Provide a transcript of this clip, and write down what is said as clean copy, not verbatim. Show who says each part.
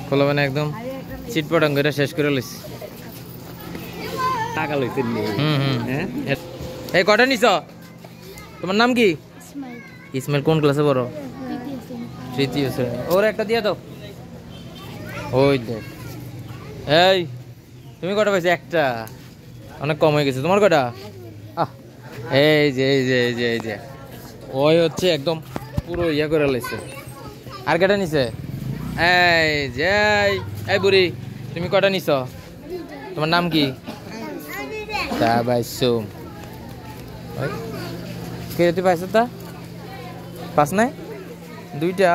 Speaker 1: পোলাবেন একদম চিটপটাং করে শেষ করে লইছি। টাকা লইছেন নি? হ্যাঁ। এই কটা নিছ? তোমার নাম কি? ইসমাইল। কোন ক্লাসে পড়ো? তৃতীয় শ্রেণী। ওর একটা দিয়ে দাও। ওই দেখ। এই তুমি কটা পাইছো? একটা। অনেক কম হয়ে গেছে। তোমার কটা? এই যে এই যে এই যে এই যে ওই হচ্ছে একদম পুরো ইয়া করে লাইছে। আর কটা নিছে? এই যে এই বুড়ি তুমি কটা নিছ? তোমার নাম কি? তা পাইছো? কে তুই পাইছো? তা পাস নাই? দুইটা।